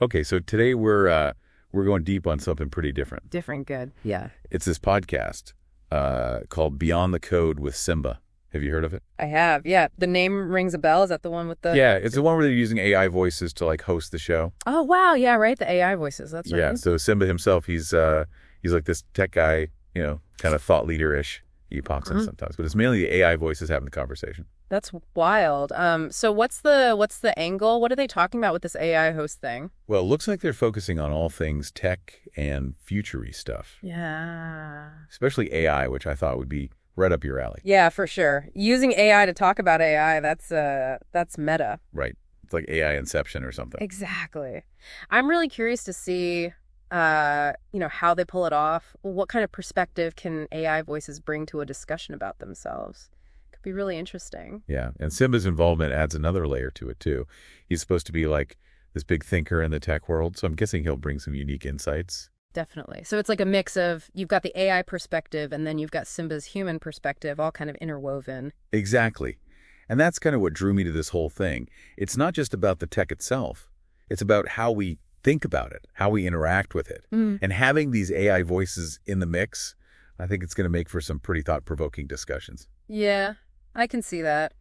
Okay, so today we're going deep on something pretty different. Different good. Yeah. It's this podcast called Beyond the Code with Simba. Have you heard of it? I have. Yeah. The name rings a bell. Is that the one with the... Yeah, it's the one where they're using AI voices to like host the show. Oh, wow. Yeah, right. The AI voices. That's right. Yeah, so Simba himself, he's like this tech guy, kind of thought leader-ish. He pops in sometimes, but it's mainly the AI voices having the conversation. That's wild. So what's the angle? What are they talking about with this AI host thing? Well, it looks like they're focusing on all things tech and future-y stuff. Yeah. Especially AI, which I thought would be right up your alley. Yeah, for sure. Using AI to talk about AI, that's meta. Right. It's like AI Inception or something. Exactly. I'm really curious to see how they pull it off. What kind of perspective can AI voices bring to a discussion about themselves? Could be really interesting. Yeah, and Simba's involvement adds another layer to it, too. He's supposed to be like this big thinker in the tech world, so I'm guessing he'll bring some unique insights. Definitely. So it's like a mix of, you've got the AI perspective and then you've got Simba's human perspective, all kind of interwoven. Exactly. And that's kind of what drew me to this whole thing. It's not just about the tech itself. It's about how we think about it, how we interact with it. And having these AI voices in the mix, I think it's going to make for some pretty thought-provoking discussions. Yeah, I can see that.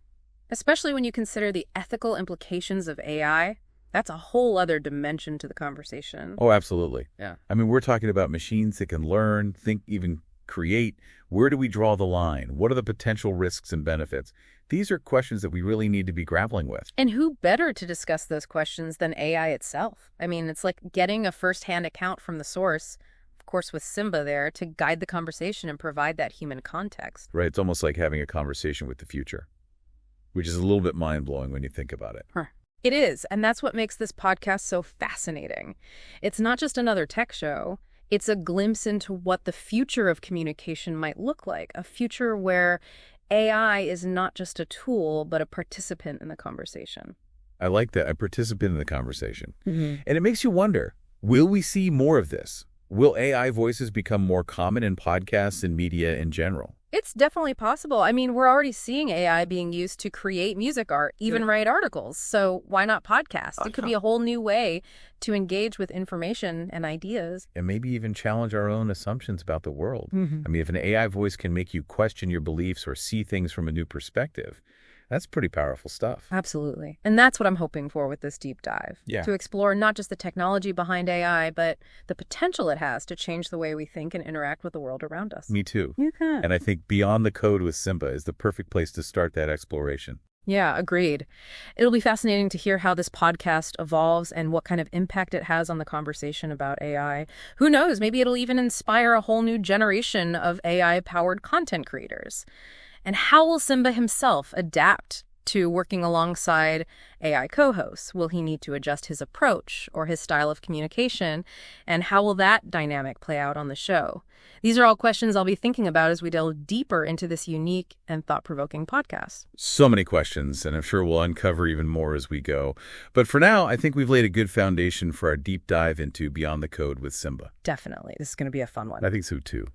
Especially when you consider the ethical implications of AI. That's a whole other dimension to the conversation. Oh, absolutely. Yeah. I mean, we're talking about machines that can learn, think, even create. Where do we draw the line? What are the potential risks and benefits? These are questions that we really need to be grappling with. And who better to discuss those questions than AI itself? I mean, it's like getting a first-hand account from the source, of course with Simba there, to guide the conversation and provide that human context. Right. It's almost like having a conversation with the future, which is a little bit mind-blowing when you think about it. Huh. It is, and that's what makes this podcast so fascinating. It's not just another tech show. It's a glimpse into what the future of communication might look like, a future where AI is not just a tool, but a participant in the conversation. I like that, a participant in the conversation. And it makes you wonder, will we see more of this? Will AI voices become more common in podcasts and media in general? It's definitely possible. I mean, we're already seeing AI being used to create music art, even write articles. So why not podcasts? It could be a whole new way to engage with information and ideas. And maybe even challenge our own assumptions about the world. I mean, if an AI voice can make you question your beliefs or see things from a new perspective, that's pretty powerful stuff. Absolutely. And that's what I'm hoping for with this deep dive. Yeah. To explore not just the technology behind AI, but the potential it has to change the way we think and interact with the world around us. Me too. Okay. And I think Beyond the Code with Simba is the perfect place to start that exploration. Yeah, agreed. It'll be fascinating to hear how this podcast evolves and what kind of impact it has on the conversation about AI. Who knows? Maybe it'll even inspire a whole new generation of AI-powered content creators. And how will Simba himself adapt to working alongside AI co-hosts? Will he need to adjust his approach or his style of communication? And how will that dynamic play out on the show? These are all questions I'll be thinking about as we delve deeper into this unique and thought-provoking podcast. So many questions, and I'm sure we'll uncover even more as we go. But for now, I think we've laid a good foundation for our deep dive into Beyond the Code with Simba. Definitely. This is going to be a fun one. I think so, too.